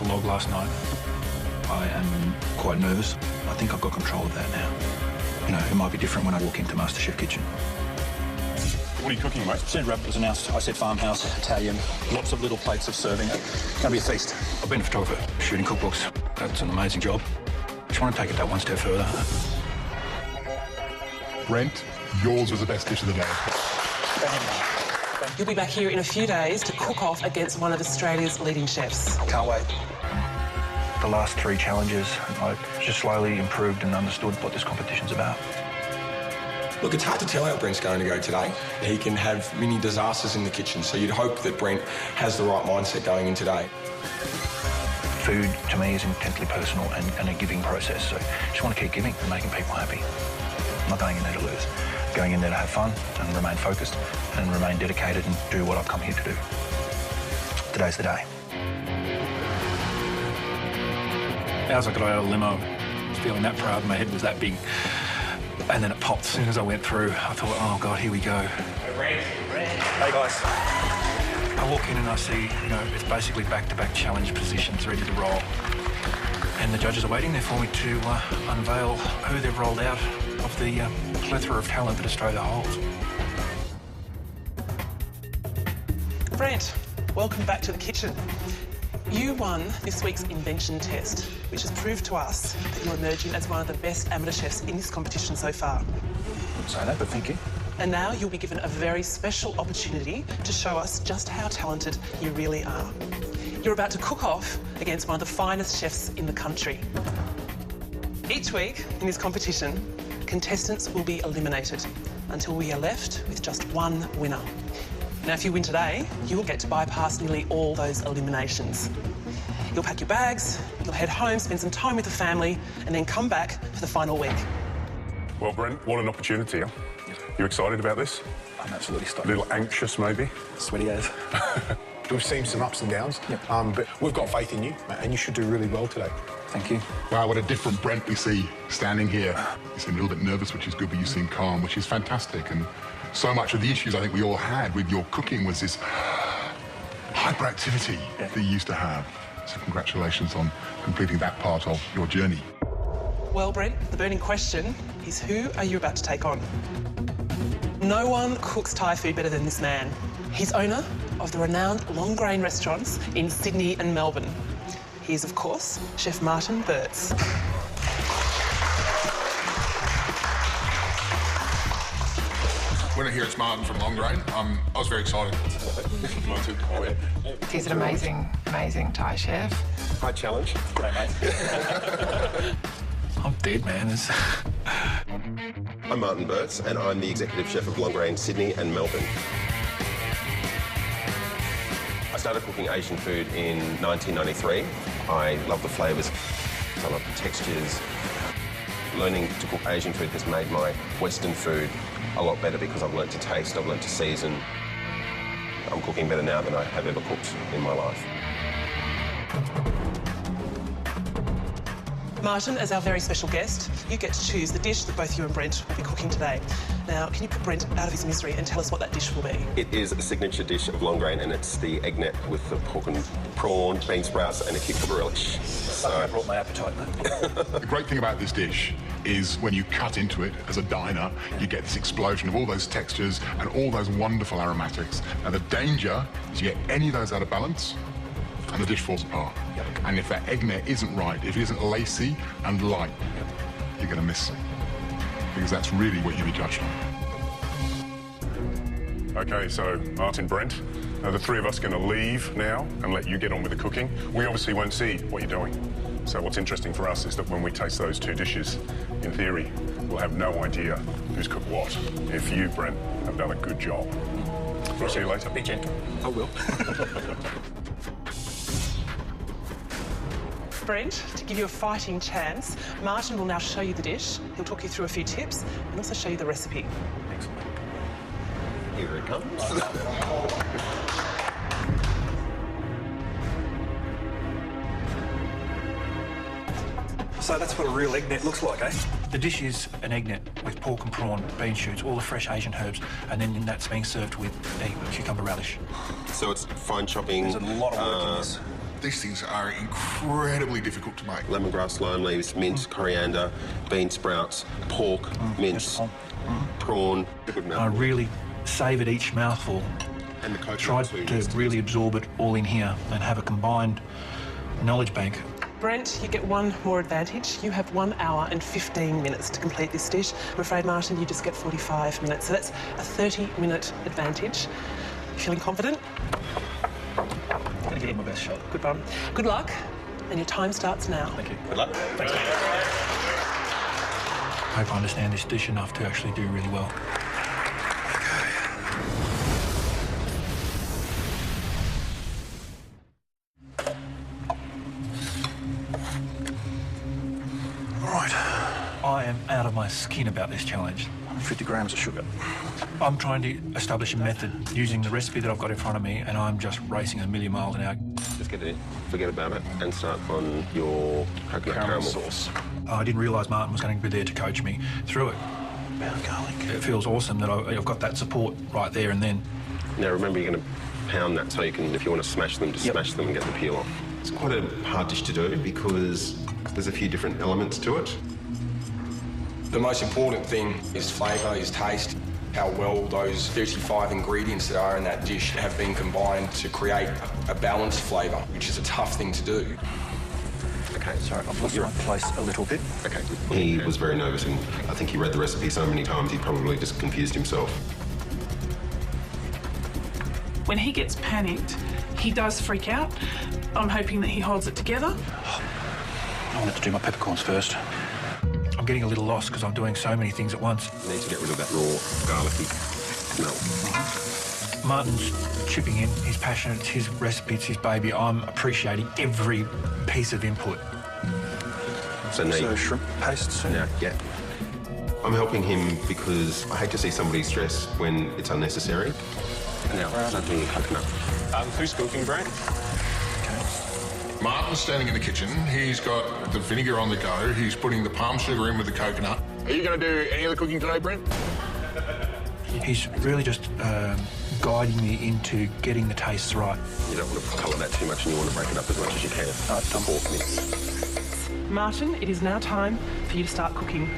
a log last night. I am quite nervous. I think I've got control of that now. You know, it might be different when I walk into MasterChef kitchen. What are you cooking, mate? Soon wrap was announced. I said farmhouse, Italian, lots of little plates of serving. It's going to be a feast. I've been a photographer, shooting cookbooks. That's an amazing job. Just want to take it that one step further. Brent, yours was the best dish of the day. You'll be back here in a few days to cook off against one of Australia's leading chefs. Can't wait. The last 3 challenges, I just slowly improved and understood what this competition's about. Look, it's hard to tell how Brent's going to go today. He can have mini disasters in the kitchen, so you'd hope that Brent has the right mindset going in today. Food, to me, is intensely personal and a giving process, so just want to keep giving and making people happy. I'm not going in there to lose. Going in there to have fun and remain focused and remain dedicated and do what I've come here to do. Today's the day. As I got out of the limo, I was feeling that proud, my head was that big. And then it popped as soon as I went through. I thought, oh, God, here we go. Hey, guys. I walk in and I see, you know, it's basically back-to-back challenge positions ready to roll. And the judges are waiting there for me to unveil who they've rolled out of the plethora of talent that Australia holds. Brent, welcome back to the kitchen. You won this week's invention test, which has proved to us that you're emerging as one of the best amateur chefs in this competition so far. I wouldn't say that, but thank you. And now you'll be given a very special opportunity to show us just how talented you really are. You're about to cook off against one of the finest chefs in the country. Each week in this competition, contestants will be eliminated until we are left with just one winner. Now, if you win today, you will get to bypass nearly all those eliminations. You'll pack your bags, you'll head home, spend some time with the family, and then come back for the final week. Well, Brent, what an opportunity, huh? You excited about this? I'm absolutely stoked. A little anxious, maybe? Sweaty as. We've seen some ups and downs, but we've got faith in you, and you should do really well today. Thank you. Wow, what a different Brent we see standing here. You seem a little bit nervous, which is good, but you seem calm, which is fantastic. And so much of the issues I think we all had with your cooking was this hyperactivity that you used to have. So congratulations on completing that part of your journey. Well, Brent, the burning question is, who are you about to take on? No one cooks Thai food better than this man. He's owner of the renowned long grain restaurants in Sydney and Melbourne. He is, of course, Chef Martin Burtz. When I hear it's Martin from Long Grain, I was very excited. Martin, He's an amazing, amazing Thai chef. High challenge. Great, mate. I'm dead, man. I'm Martin Burtz, and I'm the executive chef of Long Grain Sydney and Melbourne. I started cooking Asian food in 1993. I love the flavours, I love the textures. Learning to cook Asian food has made my Western food a lot better because I've learnt to taste, I've learnt to season. I'm cooking better now than I have ever cooked in my life. Martin, as our very special guest, you get to choose the dish that both you and Brent will be cooking today. Now, can you put Brent out of his misery and tell us what that dish will be? It is a signature dish of Long Grain, and it's the egg net with the pork and prawn, bean sprouts, and a cucumber relish. I brought my appetite, mate. The great thing about this dish is when you cut into it as a diner, you get this explosion of all those textures and all those wonderful aromatics. Now, the danger is you get any of those out of balance, and the dish falls apart. Yep. And if that egg net isn't right, if it isn't lacy and light, you're going to miss it. Because that's really what you'll be judged on. OK, so Martin, Brent, the three of us are going to leave now and let you get on with the cooking. We obviously won't see what you're doing. So what's interesting for us is that when we taste those two dishes, in theory, we'll have no idea who's cooked what. If you, Brent, have done a good job. I'll see you later. Be gentle. I will. Brent, to give you a fighting chance, Martin will now show you the dish. He'll talk you through a few tips and also show you the recipe. Excellent. Here it comes. So that's what a real egg net looks like, eh? The dish is an egg net with pork and prawn, bean shoots, all the fresh Asian herbs, and then that's being served with a cucumber relish. So it's fine chopping. There's a lot of work in this. These things are incredibly difficult to make. Lemongrass, lime leaves, mint, coriander, bean sprouts, pork, mince, prawn. I really savoured each mouthful. And the coconut Tried to really absorb it all in here and have a combined knowledge bank. Brent, you get one more advantage. You have 1 hour and 15 minutes to complete this dish. I'm afraid, Martin, you just get 45 minutes. So that's a 30-minute advantage. Feeling confident? I'm going to give it my best shot. Good one. Good luck. And your time starts now. Thank you. Good luck. Thanks. I hope I understand this dish enough to actually do really well. I am out of my skin about this challenge. 50 grams of sugar. I'm trying to establish a method using the recipe that I've got in front of me, and I'm just racing a million miles an hour. Just get it in, forget about it, and start on your coconut caramel sauce. I didn't realise Martin was going to be there to coach me through it. Ground garlic. It feels awesome that I've got that support right there and then. Now remember, you're going to pound that so you can, if you want to smash them, just smash them and get the peel off. It's quite a hard dish to do because there's a few different elements to it. The most important thing is flavour, is taste. How well those 35 ingredients that are in that dish have been combined to create a balanced flavour, which is a tough thing to do. Okay, Sorry, I've lost my place a little bit. Okay. He was very nervous, and I think he read the recipe so many times he probably just confused himself. When he gets panicked, he does freak out. I'm hoping that he holds it together. I wanted to do my peppercorns first. I'm getting a little lost because I'm doing so many things at once. You need to get rid of that raw, garlicky smell. Martin's chipping in. He's passionate. It's his recipe. It's his baby. I'm appreciating every piece of input. So shrimp paste soon. Yeah. I'm helping him because I hate to see somebody stress when it's unnecessary. Now, start doing your coconut. Who's cooking, Brent? Martin's standing in the kitchen. He's got the vinegar on the go. He's putting the palm sugar in with the coconut. Are you going to do any of the cooking today, Brent? He's really just guiding me into getting the tastes right. You don't want to colour that too much and you want to break it up as much as you can. The pork mince. Martin, it is now time for you to start cooking.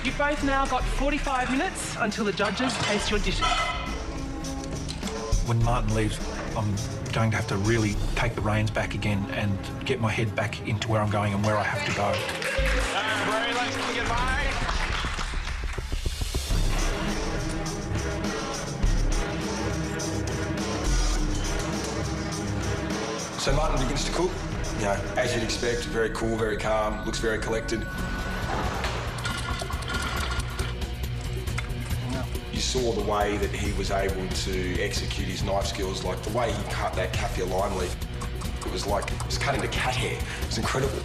You've both now got 45 minutes until the judges taste your dishes. When Martin leaves, I'm going to have to really take the reins back again and get my head back into where I'm going and where I have to go. So Martin begins to cook. You know, as you'd expect, very cool, very calm, looks very collected. You saw the way that he was able to execute his knife skills, like the way he cut that kaffir lime leaf. It was like it was cut into cat hair. It was incredible.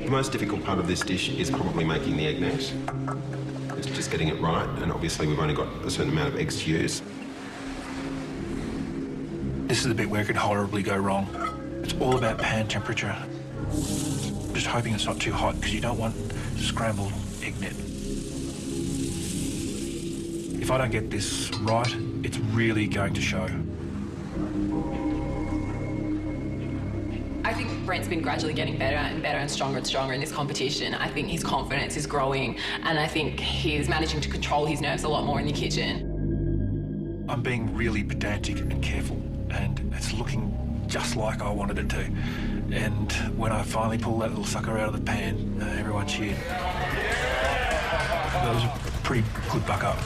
The most difficult part of this dish is probably making the egg nest. It's just getting it right, and obviously we've only got a certain amount of eggs to use. This is the bit where it could horribly go wrong. It's all about pan temperature. Just hoping it's not too hot because you don't want scrambled egg net. If I don't get this right, it's really going to show. I think Brent's been gradually getting better and stronger in this competition. I think his confidence is growing, and I think he's managing to control his nerves a lot more in the kitchen. I'm being really pedantic and careful, and it's looking just like I wanted it to. And when I finally pull that little sucker out of the pan, everyone cheered. That was a pretty good buck up.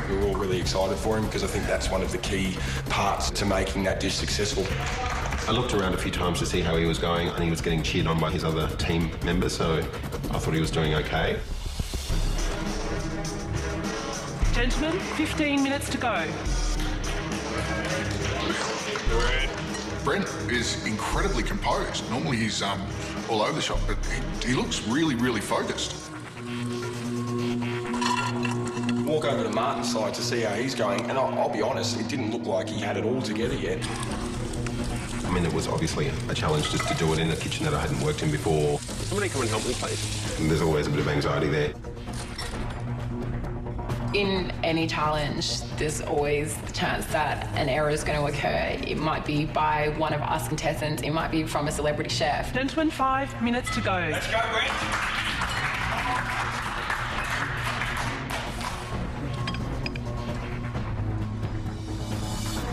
We were all really excited for him because I think that's one of the key parts to making that dish successful. I looked around a few times to see how he was going, and he was getting cheered on by his other team members, so I thought he was doing okay. Gentlemen, 15 minutes to go. Brent is incredibly composed. Normally he's all over the shop, but he looks really, really focused. Walk over to Martin's side to see how he's going, and I'll be honest, it didn't look like he had it all together yet. I mean, it was obviously a challenge just to do it in a kitchen that I hadn't worked in before. Somebody come and help me, please. And there's always a bit of anxiety there. In any challenge, there's always the chance that an error is going to occur. It might be by one of us contestants, it might be from a celebrity chef. Gentlemen, 5 minutes to go. Let's go, Brent.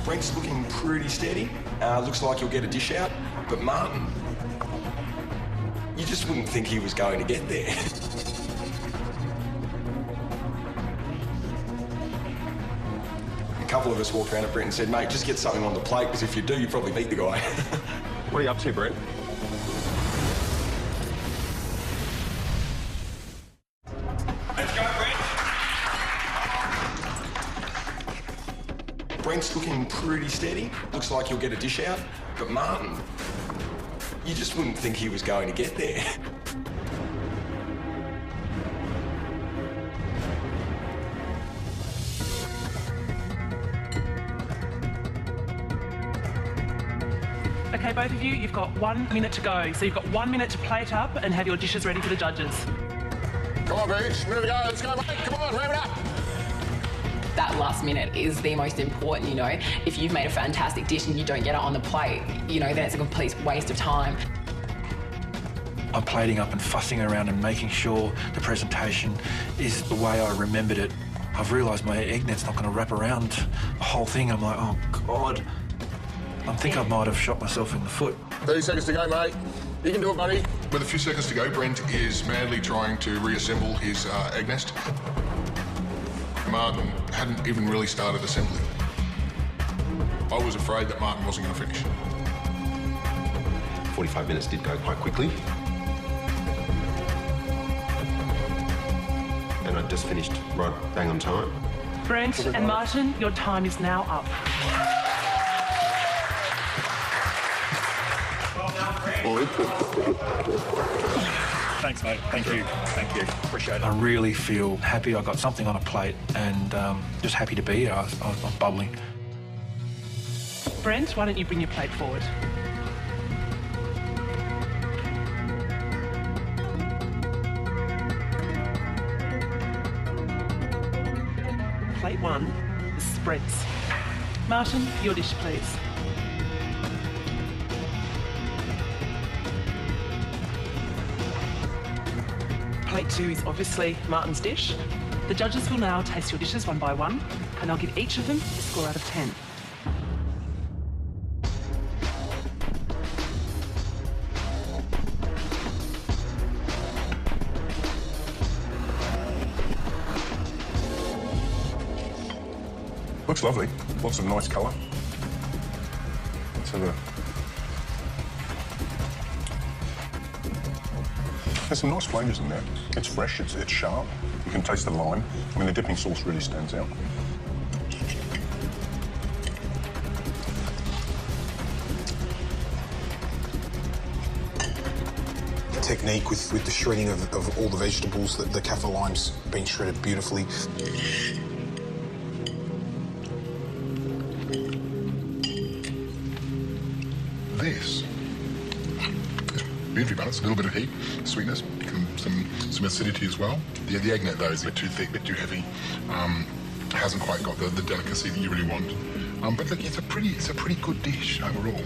Brent's looking pretty steady. Looks like he'll get a dish out, but Martin, you just wouldn't think he was going to get there. A couple of us walked around at Brent and said, mate, just get something on the plate, because if you do, you probably beat the guy. What are you up to, Brent? Let's go, Brent. Brent's looking pretty steady. Looks like he'll get a dish out, but Martin, you just wouldn't think he was going to get there. Okay, both of you, you've got 1 minute to go. So you've got 1 minute to plate up and have your dishes ready for the judges. Come on, Beach. Minute to go. Let's go, mate. Come on, wrap it up. That last minute is the most important, you know. If you've made a fantastic dish and you don't get it on the plate, you know, then it's a complete waste of time. I'm plating up and fussing around and making sure the presentation is the way I remembered it. I've realised my egg net's not going to wrap around the whole thing. I'm like, oh, God. I think I might have shot myself in the foot. 30 seconds to go, mate. You can do it, buddy. With a few seconds to go, Brent is madly trying to reassemble his egg nest. Martin hadn't even really started assembling. I was afraid that Martin wasn't going to finish. 45 minutes did go quite quickly. And I just finished right bang on time. Brent and Martin, your time is now up. Thanks, mate. Thank you. Thank you. Appreciate it. I really feel happy I got something on a plate and just happy to be here. I'm bubbling. Brent, why don't you bring your plate forward? Plate 1 is spreads. Martin, your dish, please. Plate 2 is obviously Martin's dish. The judges will now taste your dishes one by one, and I'll give each of them a score out of 10. Looks lovely. Lots of nice colour. Let's have a... There's some nice flavours in there. It's fresh, it's sharp. You can taste the lime. I mean, the dipping sauce really stands out. The technique with the shredding of all the vegetables, the kaffir lime's been shredded beautifully. This is beautifully balanced. A little bit of heat, sweetness, some acidity as well. The egg net, though, is a bit too thick, a bit too heavy. Hasn't quite got the delicacy that you really want. But look, it's a pretty good dish overall.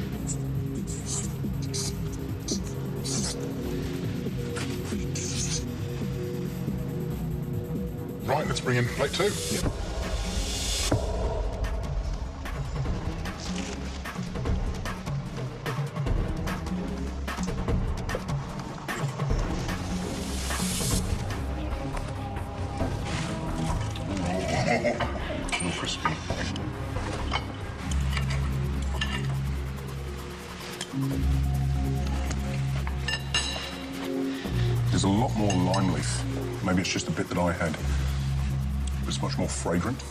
Right, let's bring in plate 2. Yeah. Crispy. There's a lot more lime leaf. Maybe it's just a bit that I had. It's much more fragrant.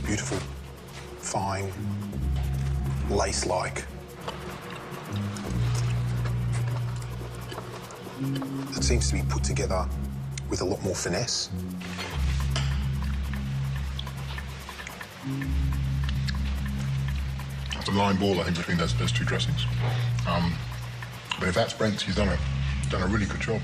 Beautiful, fine, lace-like. It seems to be put together with a lot more finesse. It's a line ball, I think, between those two dressings. But if that's Brent's, he's done a really good job.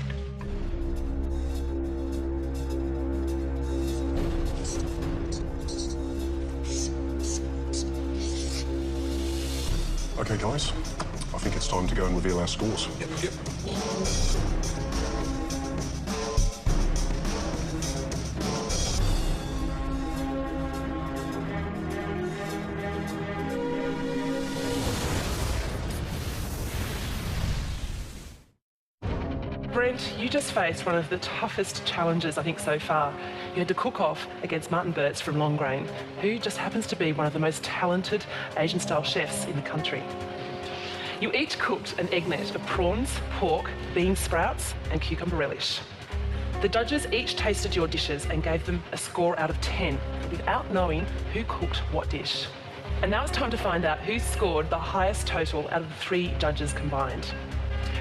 OK, guys, I think it's time to go and reveal our scores. Yep. Brent, you just faced one of the toughest challenges, I think, so far. You had to cook off against Martin Burtz from Longrain, who just happens to be one of the most talented Asian-style chefs in the country. You each cooked an egg net of prawns, pork, bean sprouts and cucumber relish. The judges each tasted your dishes and gave them a score out of 10 without knowing who cooked what dish. And now it's time to find out who scored the highest total out of the 3 judges combined.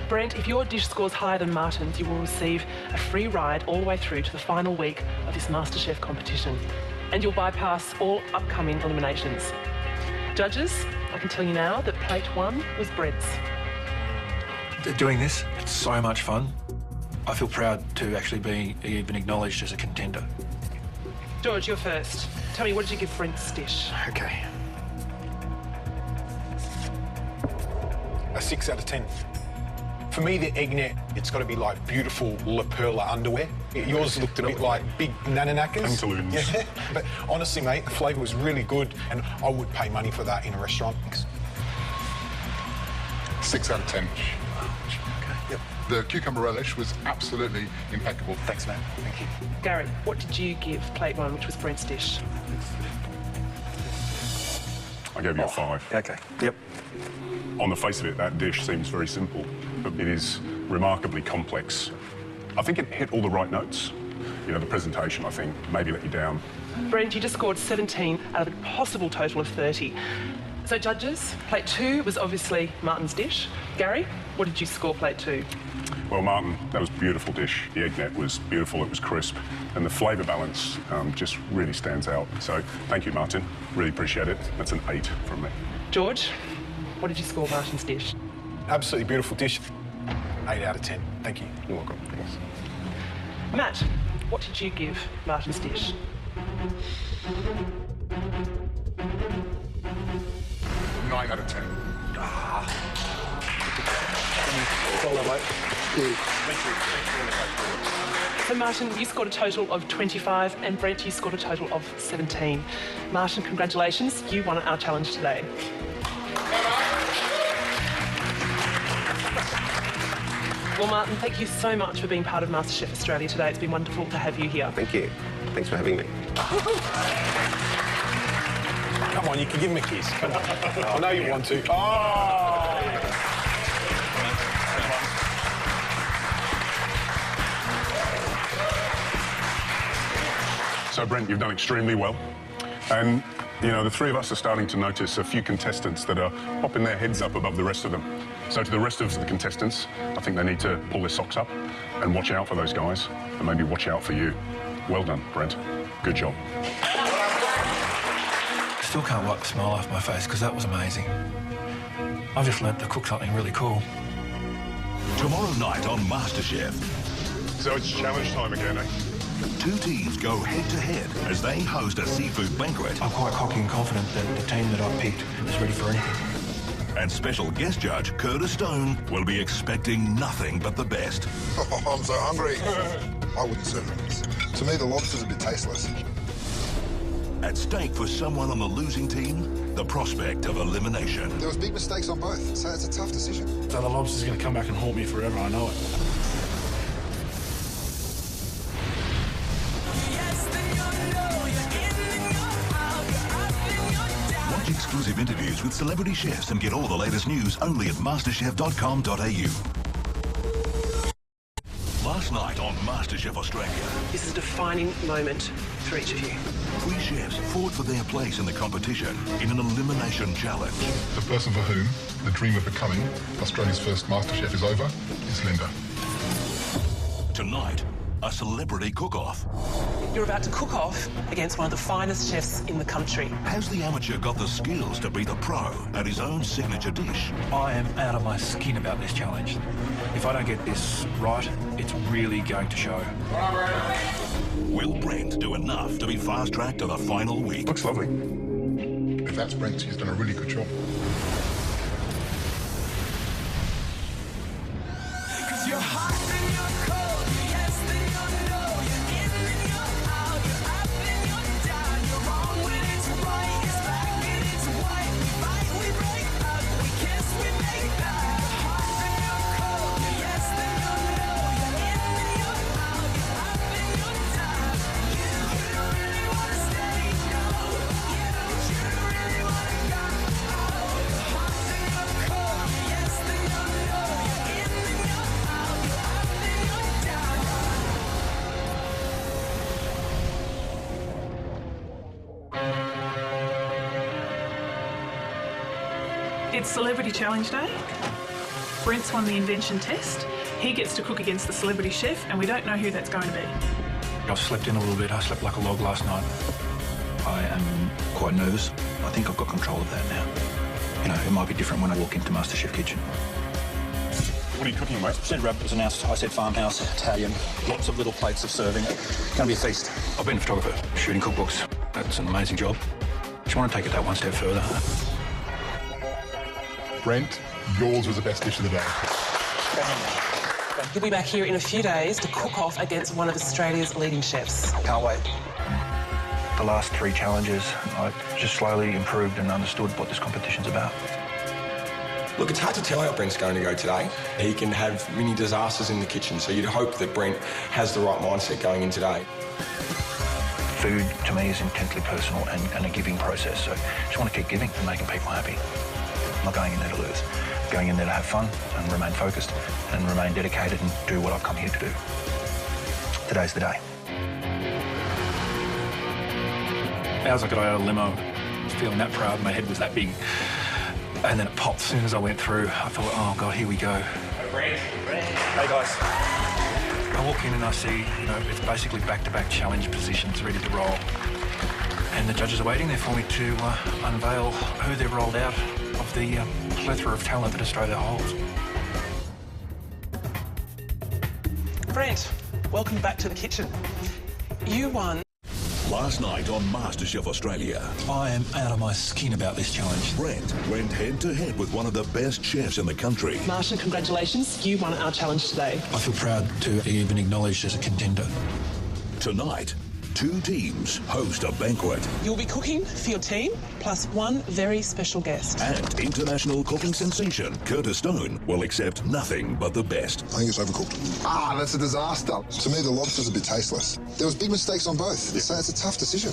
Brent, if your dish scores higher than Martin's, you will receive a free ride all the way through to the final week of this MasterChef competition. And you'll bypass all upcoming eliminations. Judges, I can tell you now that plate 1 was Brent's. Doing this, it's so much fun. I feel proud to actually be even acknowledged as a contender. George, you're first. Tell me, what did you give Brent's dish? OK. A 6 out of 10. For me, the egg net, it's got to be like beautiful La Perla underwear. Yours looked a bit like big nananakas. Pantaloons. Yeah. But honestly, mate, the flavour was really good, and I would pay money for that in a restaurant. 6 out of 10. Okay. Yep. The cucumber relish was absolutely impeccable. Thanks, man. Thank you. Gary, what did you give plate 1, which was Brent's dish? I gave you a 5. OK. Yep. On the face of it, that dish seems very simple, but it is remarkably complex. I think it hit all the right notes. You know, the presentation, I think, maybe let you down. Brent, you just scored 17 out of a possible total of 30. So, judges, plate 2 was obviously Martin's dish. Gary, what did you score plate 2? Well, Martin, that was a beautiful dish. The egg net was beautiful, it was crisp, and the flavour balance just really stands out. So, thank you, Martin. Really appreciate it. That's an 8 from me. George, what did you score Martin's dish? Absolutely beautiful dish. 8 out of 10. Thank you. You're welcome. Thanks. Matt, what did you give Martin's dish? 9 out of 10. Well done, mate. So, Martin, you scored a total of 25, and Brent, you scored a total of 17. Martin, congratulations. You won our challenge today. Well, Martin, thank you so much for being part of MasterChef Australia today. It's been wonderful to have you here. Thank you. Thanks for having me. Come on, you can give him a kiss. Come on. I know you want to. Oh! So, Brent, you've done extremely well. And, you know, the 3 of us are starting to notice a few contestants that are popping their heads up above the rest of them. So to the rest of the contestants, I think they need to pull their socks up and watch out for those guys, and maybe watch out for you. Well done, Brent. Good job. Still can't wipe the smile off my face because that was amazing. I've just learnt to cook something really cool. Tomorrow night on MasterChef. So it's challenge time again, eh? 2 teams go head-to-head as they host a seafood banquet. I'm quite cocky and confident that the team that I've picked is ready for anything. And special guest judge Curtis Stone will be expecting nothing but the best. Oh, I'm so hungry. I wouldn't serve it. To me, the lobster's a bit tasteless. At stake for someone on the losing team, the prospect of elimination. There was big mistakes on both, so it's a tough decision. So the lobster's going to come back and haunt me forever, I know it. Watch exclusive interviews with celebrity chefs and get all the latest news only at masterchef.com.au. Last night on MasterChef Australia. This is a defining moment for each of you. 3 chefs fought for their place in the competition in an elimination challenge. The person for whom the dream of becoming Australia's first MasterChef is over is Linda. Tonight, a celebrity cook-off. You're about to cook off against one of the finest chefs in the country. Has the amateur got the skills to be the pro at his own signature dish? I am out of my skin about this challenge. If I don't get this right, it's really going to show. Will Brent do enough to be fast-tracked to the final week? Looks lovely. If that's Brent, he's done a really good job. It's Celebrity Challenge Day. Brent's won the invention test. He gets to cook against the celebrity chef, and we don't know who that's going to be. I've slept in a little bit. I slept like a log last night. I am quite nervous. I think I've got control of that now. You know, it might be different when I walk into MasterChef kitchen. What are you cooking, mate? Said wrap was announced. I said farmhouse, Italian, lots of little plates of serving. It's going to be a feast. I've been a photographer, shooting cookbooks. That's an amazing job. Just want to take it that one step further. Brent, yours was the best dish of the day. He'll be back here in a few days to cook off against one of Australia's leading chefs. Can't wait. The last 3 challenges, I just slowly improved and understood what this competition's about. Look, it's hard to tell how Brent's going to go today. He can have mini disasters in the kitchen, so you'd hope that Brent has the right mindset going in today. Food, to me, is intensely personal and a giving process, so I just want to keep giving and making people happy. I'm not going in there to lose. I'm going in there to have fun and remain focused and remain dedicated and do what I've come here to do. Today's the day. As I got out of the limo, I was feeling that proud, my head was that big. And then it popped as soon as I went through. I thought, oh God, here we go. Hey guys. I walk in and I see, you know, it's basically back-to-back challenge positions ready to roll. And the judges are waiting there for me to unveil who they've rolled out of the plethora of talent that Australia holds. Brent, welcome back to the kitchen. You won. Last night on MasterChef Australia. I am out of my skin about this challenge. Brent went head-to-head with one of the best chefs in the country. Martin, congratulations. You won our challenge today. I feel proud to be even acknowledged as a contender. Tonight, 2 teams host a banquet. You'll be cooking for your team, plus one very special guest. And international cooking sensation Curtis Stone will accept nothing but the best. I think it's overcooked. Ah, that's a disaster. To me, the lobster's a bit tasteless. There was big mistakes on both, so it's a tough decision.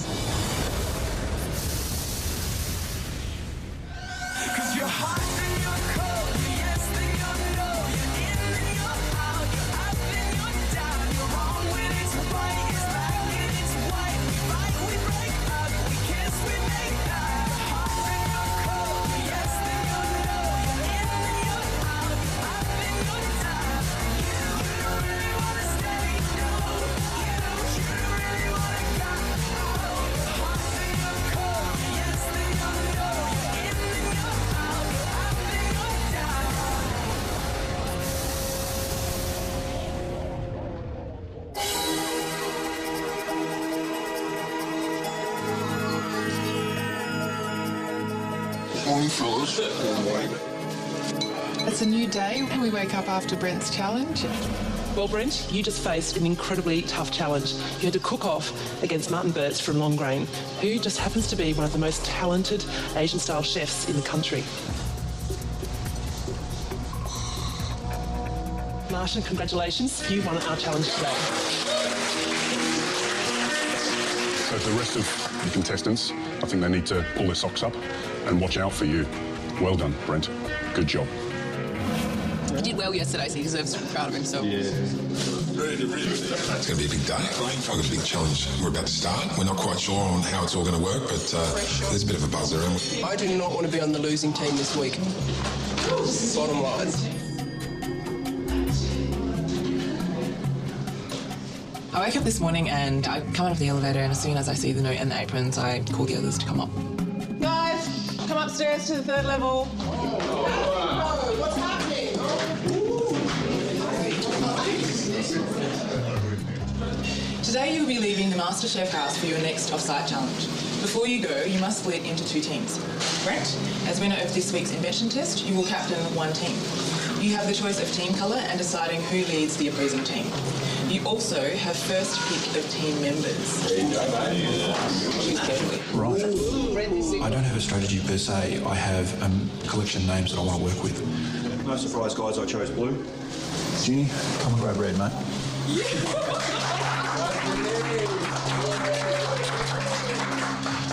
It's a new day. We wake up after Brent's challenge. Well, Brent, you just faced an incredibly tough challenge. You had to cook off against Martin Burtz from Longrain, who just happens to be one of the most talented Asian-style chefs in the country. Martin, congratulations. You won our challenge today. So for the rest of the contestants, I think they need to pull their socks up and watch out for you. Well done, Brent. Good job. He did well yesterday, so he deserves to be proud of himself. Yeah. It's going to be a big day. I've got a big challenge. We're about to start. We're not quite sure on how it's all going to work, but there's a bit of a buzz around. I do not want to be on the losing team this week. Bottom line. I woke up this morning and I come out of the elevator, and as soon as I see the note and the aprons, I call the others to come up. Guys, come upstairs to the 3rd level. What's happening? Today you'll be leaving the MasterChef house for your next off-site challenge. Before you go, you must split into 2 teams. Brent, as winner of this week's invention test, you will captain one team. You have the choice of team colour and deciding who leads the opposing team. You also have first pick of team members. Choose carefully. Right. I don't have a strategy per se. I have a collection of names that I want to work with. No surprise, guys, I chose blue. Ginny, come and grab red, mate.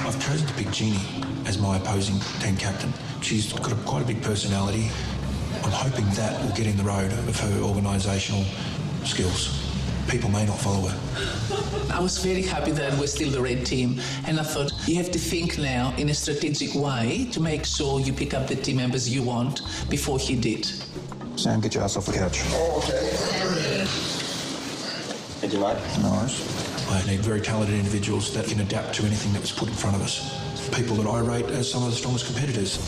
I've chosen to pick Jeannie as my opposing team captain. She's got quite a big personality. I'm hoping that will get in the road of her organisational skills. people may not follow her. I was very happy that we're still the red team, and I thought you have to think now in a strategic way to make sure you pick up the team members you want before he did. Sam, get your ass off the couch. Oh, okay. Thank you, mate. No worries. I need very talented individuals that can adapt to anything that was put in front of us. People that I rate as some of the strongest competitors.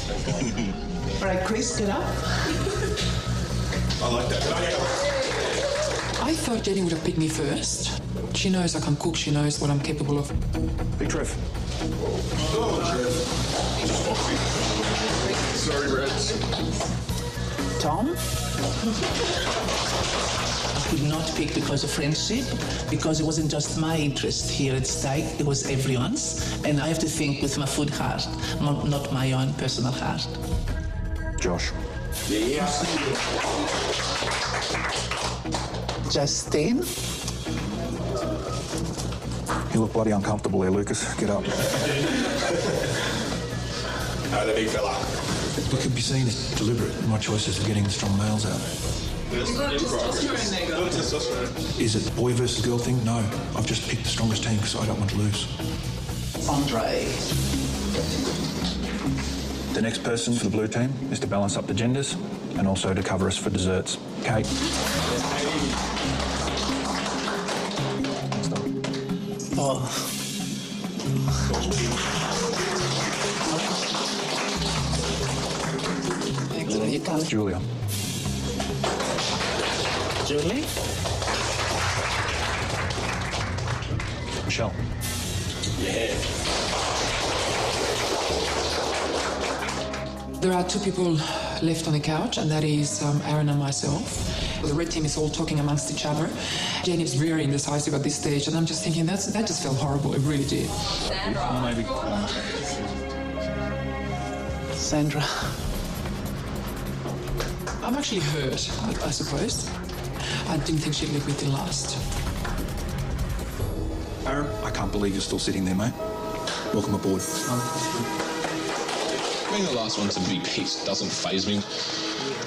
All right, Chris, get up. I like that. I thought Jenny would have picked me first. She knows I can cook, she knows what I'm capable of. Big Trev. Sorry, Brad. Tom? I could not pick because of friendship, because it wasn't just my interest here at stake, it was everyone's. And I have to think with my food heart, not my own personal heart. Josh. Yeah. Justine? You look bloody uncomfortable there, Lucas. Get up. The big fella. What could be seen as deliberate, my choices of getting the strong males out. Is it boy versus girl thing? No. I've just picked the strongest team because I don't want to lose. Andre. The next person for the blue team is to balance up the genders and also to cover us for desserts. Kate. Oh. You can. Julia. Julie? Michelle. Yeah. There are two people left on the couch, and that is Aaron and myself. The red team is all talking amongst each other. Jenny is very indecisive at this stage, and I'm just thinking that just felt horrible. It really did. Sandra. I'm actually hurt, I suppose. I didn't think she'd leave me till last. Aaron, I can't believe you're still sitting there, mate. Welcome aboard. Being the last one to be picked doesn't faze me.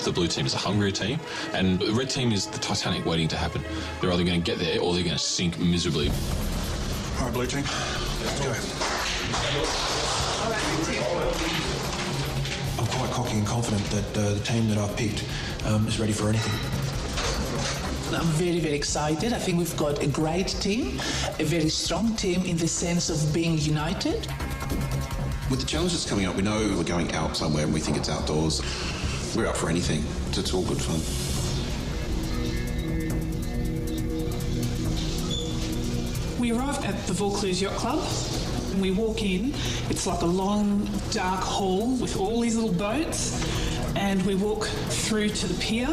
The blue team is a hungrier team, and the red team is the Titanic waiting to happen. They're either going to get there or they're going to sink miserably. All right, blue team, let's go. I'm quite cocky and confident that the team that I've picked is ready for anything. I'm very, very excited. I think we've got a great team, a very strong team in the sense of being united. With the challenges coming up, we know we're going out somewhere and we think it's outdoors. We're up for anything. It's all good fun. We arrived at the Vaucluse Yacht Club. When we walk in, it's like a long, dark hall with all these little boats, and we walk through to the pier,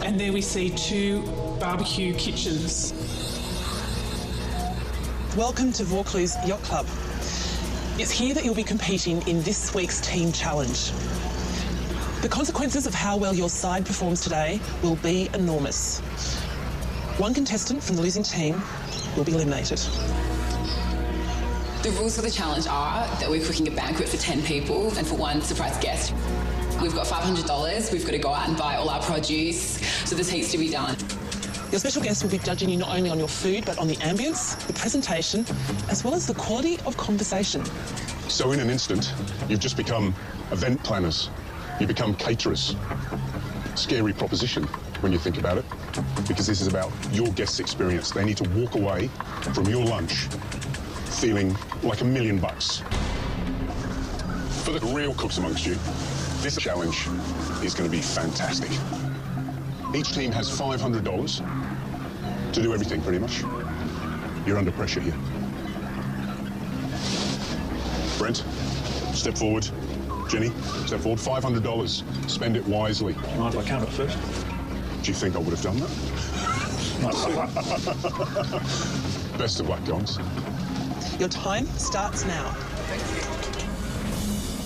and there we see two barbecue kitchens. Welcome to Vaucluse Yacht Club. It's here that you'll be competing in this week's team challenge. The consequences of how well your side performs today will be enormous. One contestant from the losing team will be eliminated. The rules for the challenge are that we're cooking a banquet for 10 people and for one surprise guest. We've got $500, we've got to go out and buy all our produce, so there's heaps to be done. Your special guest will be judging you not only on your food, but on the ambience, the presentation, as well as the quality of conversation. So in an instant, you've just become event planners. You become caterers. Scary proposition when you think about it, because this is about your guest's experience. They need to walk away from your lunch feeling like $1 million. For the real cooks amongst you, this challenge is going to be fantastic. Each team has $500 to do everything, pretty much. You're under pressure here. Brent, step forward. Jenny, step forward. $500. Spend it wisely. Mind if I count it first? Do you think I would have done that? Best of luck, guys. Your time starts now.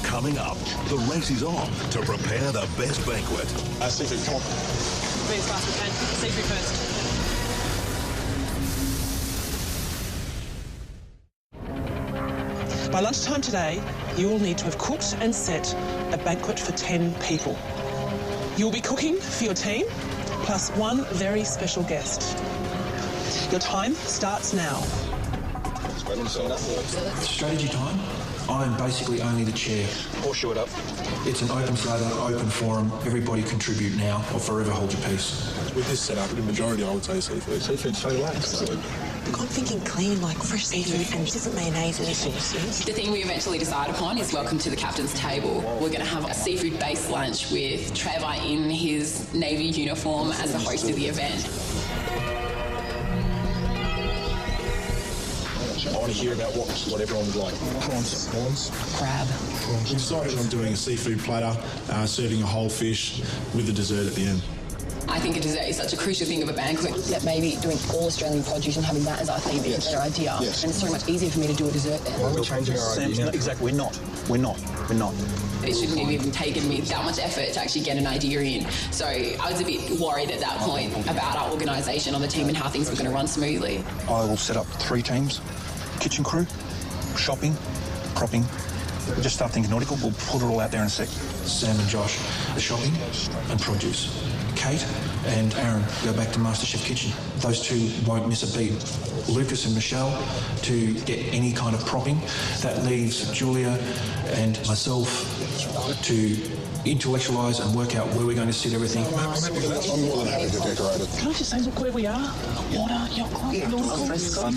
Coming up, the race is on to prepare the best banquet. Seafood, come on. Be as fast as we can. Seafood first. By lunchtime today, you will need to have cooked and set a banquet for 10 people. You will be cooking for your team, plus one very special guest. Your time starts now. Strategy time. I'm basically only the chair. Or shoot up. It's an open slather, open forum. Everybody contribute now or forever hold your peace. With this setup, the majority, I would say, seafood. Seafood's so light. Absolutely. I'm thinking clean, like fresh seafood and different mayonnaises. The thing we eventually decide upon is welcome to the captain's table. We're going to have a seafood-based lunch with Trevor in his Navy uniform as the host of the event. I want to hear about what everyone would like. Prawns. Crab. We decided on doing a seafood platter, serving a whole fish with the dessert at the end. I think a dessert is such a crucial thing of a banquet. That maybe doing all Australian produce and having that as our theme is a better idea. Yes. And it's so much easier for me to do a dessert then. We're changing our idea. Exactly, we're not. It shouldn't have even taken me that much effort to actually get an idea in. So I was a bit worried at that point about our organisation on the team and how things were going to run smoothly. I will set up 3 teams. Kitchen crew, shopping, propping. We'll just start thinking nautical. We'll put it all out there in a sec. Sam and Josh, the shopping and produce. Kate and Aaron go back to MasterChef kitchen. Those 2 won't miss a beat. Lucas and Michelle to get any kind of propping. That leaves Julia and myself to intellectualise and work out where we're going to sit everything. I'm happy with that. I'm more than happy to decorate it. Can I just say, look where we are? Water, yacht club, nautical.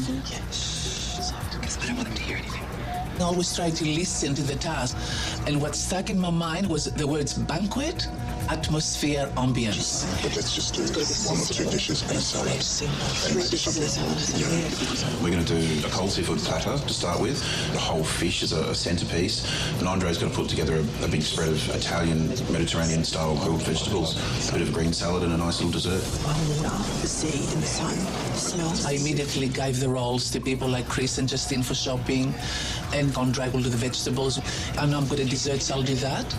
I don't want them to hear anything. I always try to listen to the task. And what stuck in my mind was the words banquet, atmosphere, ambience. But let's just do 1 or 2 dishes and a salad. 3 dishes and a salad. We're going to do a cold seafood platter to start with. The whole fish is a centrepiece. And Andre's going to put together a big spread of Italian, Mediterranean-style grilled vegetables, a bit of a green salad and a nice little dessert. Water, the sea, and the sun, the smells. I immediately gave the roles to people like Chris and Justine for shopping, and Andre will do the vegetables. And I'm good at desserts, I'll do that.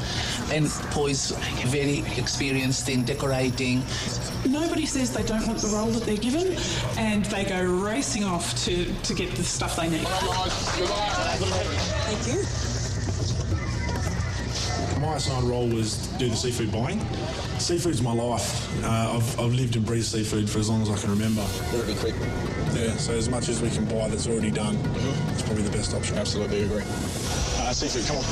And Poy's very experienced in decorating. Nobody says they don't want the role that they're given, and they go racing off to get the stuff they need. Thank you. My assigned role was to do the seafood buying. Seafood's my life. I've lived and breathed seafood for as long as I can remember. Would it be quick? Yeah, so as much as we can buy that's already done, it's probably the best option. Absolutely agree. Seafood, come on.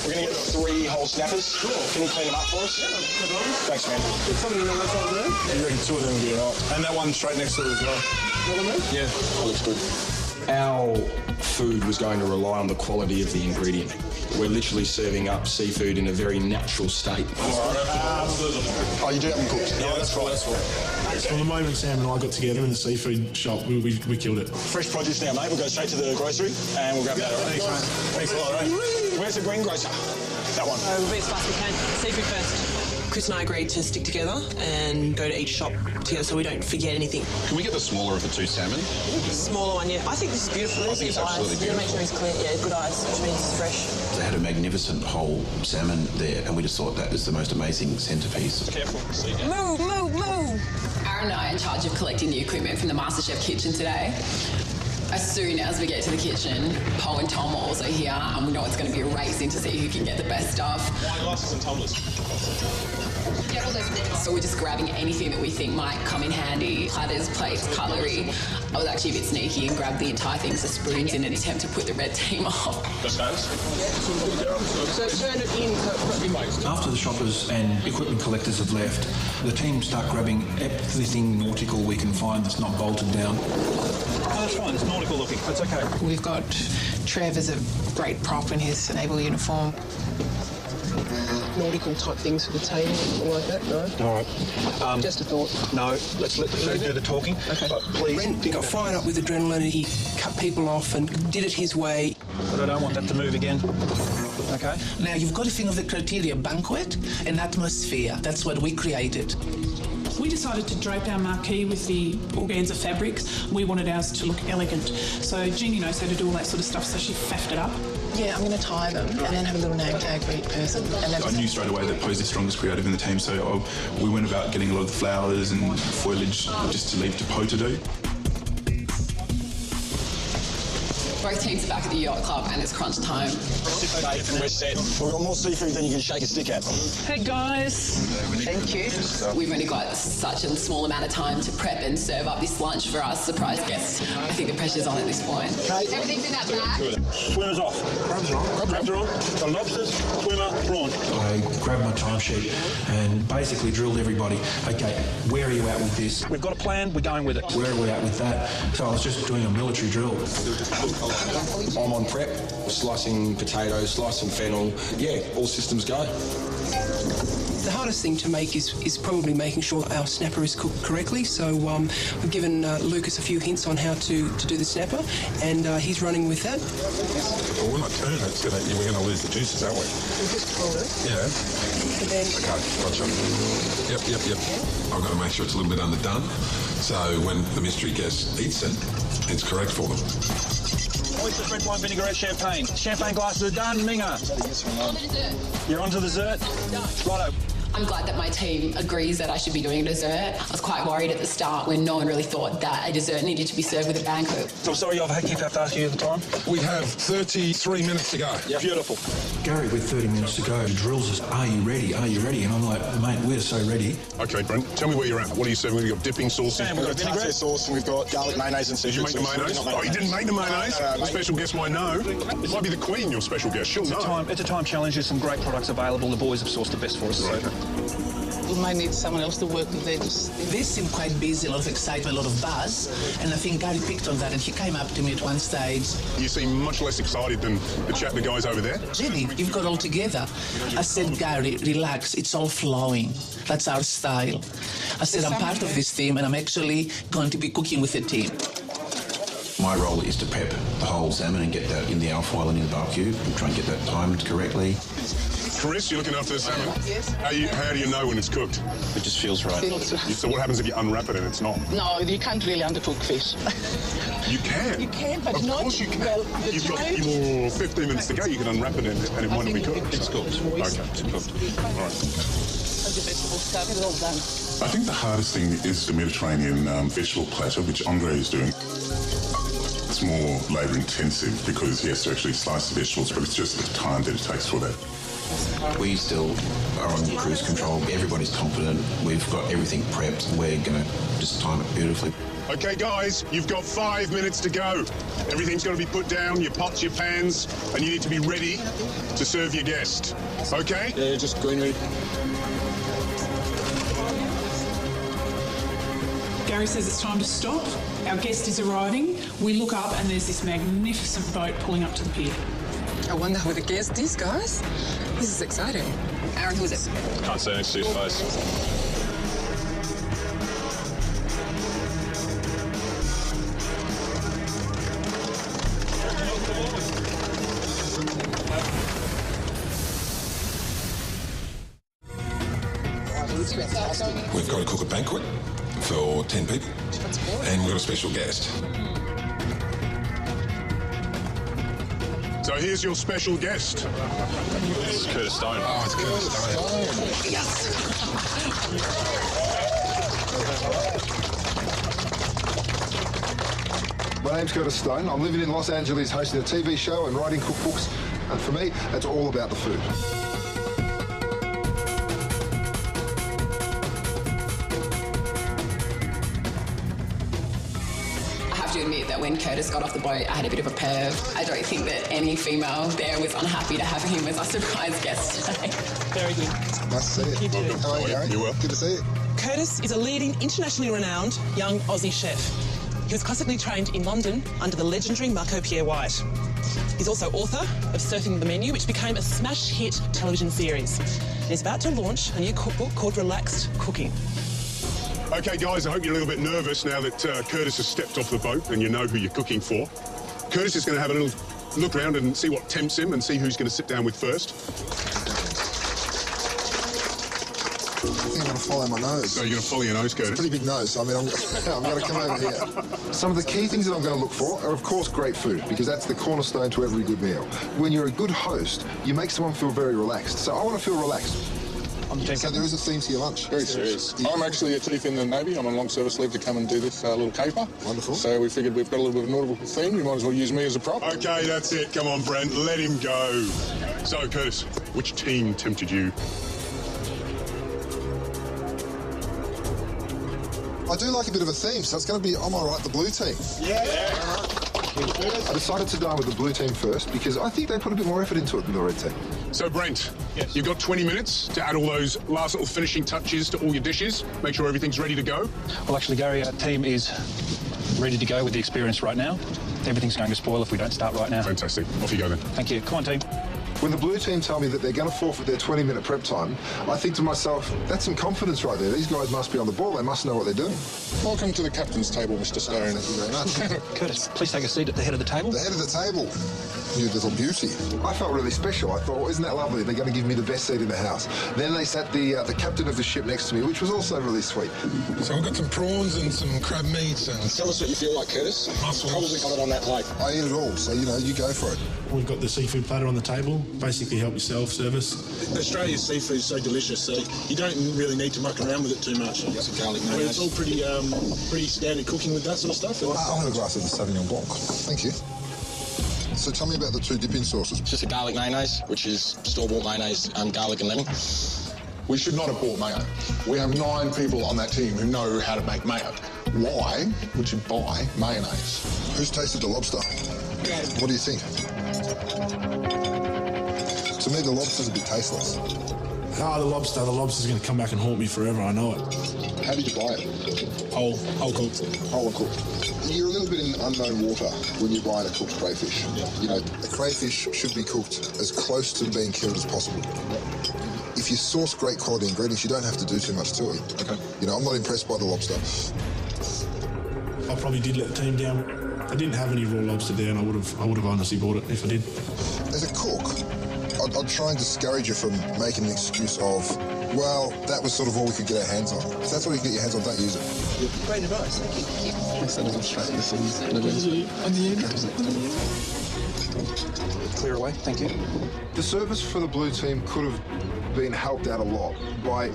We're going to get 3 whole snappers. Cool. Can you clean them up for us? Yeah, no problem. Thanks, man. There's something in the left over there? You reckon 2 of them will be all right. And that one straight next to it as well. Yeah, that looks good. Our food was going to rely on the quality of the ingredient. We're literally serving up seafood in a very natural state. Oh, you do have them cooked? Yeah, that's right. From the moment Sam and I got together in the seafood shop, we killed it. Fresh produce now, mate. We'll go straight to the grocery and we'll grab that. Thanks, mate. Thanks a lot, eh? Where's the greengrocer? That one. We'll be as fast as we can. Seafood first. Chris and I agreed to stick together and go to each shop together so we don't forget anything. Can we get the smaller of the 2 salmon? The smaller one, yeah. I think this is beautiful. I think it's absolutely beautiful. Make sure he's clear. Yeah, good eyes, which means it's fresh. They had a magnificent whole salmon there, and we just thought that was the most amazing centrepiece. Careful. Move, move, move! Aaron and I are in charge of collecting the equipment from the MasterChef kitchen today. As soon as we get to the kitchen, Poe and Tom are also here, and we know it's going to be a racing to see who can get the best stuff. Wine glasses and tumblers. So we're just grabbing anything that we think might come in handy. Platters, plates, cutlery. I was actually a bit sneaky and grabbed the entire things of spoons in an attempt to put the red team off. Just hands? So turn it in. After the shoppers and equipment collectors have left, the team start grabbing everything nautical we can find that's not bolted down. Oh, that's fine. It's nautical looking. That's okay. We've got Trev as a great prop in his naval uniform. Nautical type things for the table, something like that, no? All right. Just a thought. No, let's let the food do the talking. Okay. But please... Brent got fired up with adrenaline and he cut people off and did it his way. But I don't want that to move again. Okay? Now, you've got to think of the criteria, banquet and atmosphere. That's what we created. We decided to drape our marquee with the organza fabrics. We wanted ours to look elegant. So Jeannie knows how to do all that sort of stuff, so she faffed it up. Yeah, I'm going to tie them and then have a little name tag for each person. And then I knew straight away that Poe's the strongest creative in the team, so we went about getting a lot of the flowers and foliage just to leave to Poe to do. Both teams are back at the yacht club and it's crunch time. We're set. We've got more seafood than you can shake a stick at. Hey guys. Thank you. We've only got such a small amount of time to prep and serve up this lunch for our surprise guests. I think the pressure's on at this point. Everything's in that bag. Swimmers off. Crabs are on. Crabs are on. The lobsters, swimmer, prawn. I grabbed my timesheet and basically drilled everybody. Okay, where are you at with this? We've got a plan, we're going with it. Where are we at with that? So I was just doing a military drill. I'm on prep, slicing potatoes, slicing fennel. Yeah, all systems go. The hardest thing to make is probably making sure our snapper is cooked correctly. So we've given Lucas a few hints on how to do the snapper, and he's running with that. Well, when I turn it, we're going to lose the juices, aren't we? We'll just hold it. Yeah. And then... Okay, gotcha. Yep. I've got to make sure it's a little bit underdone, so when the mystery guest eats it, it's correct for them. Oyster, red wine, vinaigrette, champagne. Champagne glasses are done, Minga. You're on to dessert? Righto. I'm glad that my team agrees that I should be doing a dessert. I was quite worried at the start when no one really thought that a dessert needed to be served with a banquet. I'm sorry, I keep have to ask you the time. We have 33 minutes to go. Yeah. Beautiful. Gary, with 30 minutes to go, drills us, are you ready? Are you ready? And I'm like, mate, we're so ready. Okay, Brent, tell me where you're at. What are you serving? We've got dipping sauces. We've got vinaigrette sauce and we've got garlic mayonnaise and seafood. Did you make the mayonnaise? Oh, you didn't make the mayonnaise? No. The special guest might know. It might be the Queen, your special guest. She'll know. It's a time challenge. There's some great products available. The boys have sourced the best for us. Right. We might need someone else to work with them. They seem quite busy, a lot of excitement, a lot of buzz, and I think Gary picked on that, and he came up to me at one stage. You seem much less excited than the guys over there. Really, you've got all together. I said, Gary, relax, it's all flowing. That's our style. I said, I'm part of this team, and I'm actually going to be cooking with the team. My role is to prep the whole salmon and get that in the alfoil and in the barbecue and try and get that timed correctly. Chris, you're looking after the salmon? Yes. How do you know when it's cooked? It just feels right. So what happens if you unwrap it and it's not? No, you can't really undercook fish. You can. You can, but of not... Of course you can. Well, You've got your 15 minutes to go. You can unwrap it and it might not be cooked. It's cooked. Okay, it's cooked. All right. The vegetable stuff is all done. I think the hardest thing is the Mediterranean vegetable platter, which Andre is doing. It's more labour intensive because he has to actually slice the vegetables, but it's just the time that it takes for that. We still are on cruise control. Everybody's confident. We've got everything prepped. We're going to just time it beautifully. Okay, guys, you've got 5 minutes to go. Everything's got to be put down, your pots, your pans, and you need to be ready to serve your guest. Okay? Yeah, just greenery. Gary says it's time to stop. Our guest is arriving. We look up and there's this magnificent boat pulling up to the pier. I wonder who the guest is, guys. This is exciting. Aaron, who is it? Can't say next to his face. We've got to cook a banquet for 10 people, and we've got a special guest. So here's your special guest. It's Curtis Stone. Oh, it's Curtis Stone. Yes. My name's Curtis Stone. I'm living in Los Angeles hosting a TV show and writing cookbooks. And for me, it's all about the food. To admit that when Curtis got off the boat, I had a bit of a perv. I don't think that any female there was unhappy to have him as a surprise guest today. Very good. Nice to see you. How are you, Gary? You well? Good to see you. Curtis is a leading, internationally renowned young Aussie chef. He was classically trained in London under the legendary Marco Pierre White. He's also author of Surfing the Menu, which became a smash hit television series. And he's about to launch a new cookbook called Relaxed Cooking. Okay, guys, I hope you're a little bit nervous now that Curtis has stepped off the boat and you know who you're cooking for. Curtis is going to have a little look around and see what tempts him and see who's going to sit down with first. I think I'm going to follow my nose. So you're going to follow your nose, Curtis? It's a pretty big nose. I mean, I'm going to come over here. Some of the key things that I'm going to look for are, of course, great food, because that's the cornerstone to every good meal. When you're a good host, you make someone feel very relaxed. So I want to feel relaxed. I'm the team So captain. there is a theme to your lunch? Very serious. I'm actually a chief in the Navy. I'm on long service leave to come and do this little caper. Wonderful. So we figured we've got a little bit of a nautical theme. You might as well use me as a prop. Okay, that's it. Come on, Brent, let him go. So, Curtis, which team tempted you? I do like a bit of a theme, so it's going to be, am I right, the blue team? Yeah. I decided to dine with the blue team first because I think they put a bit more effort into it than the red team. So, Brent, you've got 20 minutes to add all those last little finishing touches to all your dishes. Make sure everything's ready to go. Well, actually, Gary, our team is ready to go with the experience right now. Everything's going to spoil if we don't start right now. Fantastic. Off you go then. Thank you. Come on, team. When the blue team tell me that they're going to forfeit their 20-minute prep time, I think to myself, that's some confidence right there. These guys must be on the ball. They must know what they're doing. Welcome to the captain's table, Mr. Stone. Thank you very much. Curtis, please take a seat at the head of the table. The head of the table. You little beauty. I felt really special. I thought, well, isn't that lovely? They're going to give me the best seat in the house. Then they sat the captain of the ship next to me, which was also really sweet. So I've got some prawns and some crab meats and... Tell us what you feel like, Curtis. Probably got it on that plate. I eat it all, so, you know, you go for it. We've got the seafood platter on the table. Basically help yourself service. Australia's seafood is so delicious, so you don't really need to muck around with it too much. Some garlic I mean, mayonnaise. it's all pretty standard cooking with that sort of stuff. I'll have a glass of the Sauvignon Blanc. Thank you. So tell me about the two dipping sauces. Just a garlic mayonnaise, which is store-bought mayonnaise, garlic and lemon. We should not have bought mayo. We have 9 people on that team who know how to make mayo. Why would you buy mayonnaise? Who's tasted the lobster? What do you think? To me, the lobster's a bit tasteless. Ah, the lobster's going to come back and haunt me forever, I know it. How did you buy it? Whole cooked. Whole and cooked. You're a little bit in unknown water when you're buying a cooked crayfish. Yeah. You know, a crayfish should be cooked as close to being killed as possible. If you source great quality ingredients, you don't have to do too much to it. Okay. You know, I'm not impressed by the lobster. I probably did let the team down. I didn't have any raw lobster there, and I would have honestly bought it if I did. As a cook, I'd try and discourage you from making an excuse of, well, that was sort of all we could get our hands on. If that's all you can get your hands on, don't use it. Great advice, thank you. Clear away, thank you. The service for the blue team could have been helped out a lot by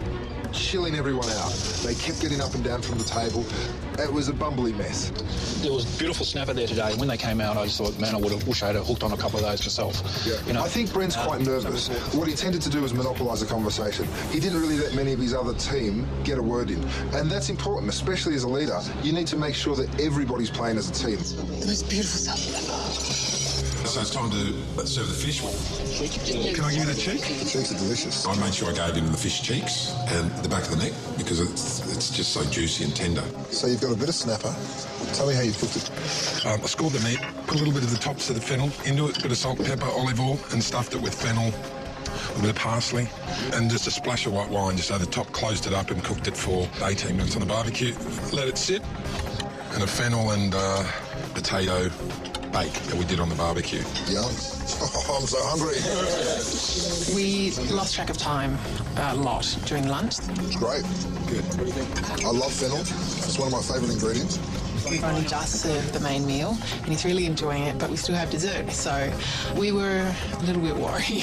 chilling everyone out. They kept getting up and down from the table. It was a bumbly mess. There was beautiful snapper there today. When they came out, I just thought, man, I wish I had hooked on a couple of those myself. Yeah. You know? I think Brent's quite nervous. What he tended to do was monopolise the conversation. He didn't really let many of his other team get a word in. And that's important, especially as a leader. You need to make sure that everybody's playing as a team. The most beautiful stuff. So it's time to serve the fish. Can I give you the cheek? The cheeks are delicious. I made sure I gave him the fish cheeks and the back of the neck because it's just so juicy and tender. So you've got a bit of snapper. Tell me how you cooked it. I scored the meat, put a little bit of the tops of the fennel into it, a bit of salt, pepper, olive oil, and stuffed it with fennel, a bit of parsley, and just a splash of white wine, just so the top closed it up and cooked it for 18 minutes on the barbecue. Let it sit, and a fennel and potato bake that we did on the barbecue. Yum. Oh, I'm so hungry. We lost track of time a lot during lunch. It's great. Good. What do you think? I love fennel. It's one of my favourite ingredients. We've only just served the main meal and he's really enjoying it, but we still have dessert. So we were a little bit worried.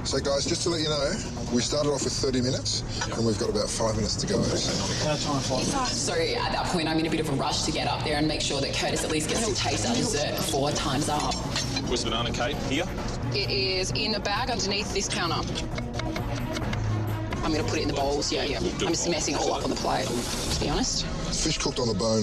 So guys, just to let you know, we started off with 30 minutes and we've got about 5 minutes to go. So at that point, I'm in a bit of a rush to get up there and make sure that Curtis at least gets to taste our dessert before time's up. Where's the banana cake? Here? It is in a bag underneath this counter. I'm going to put it in the bowls, yeah. I'm just messing it all up on the plate, to be honest. Fish cooked on the bone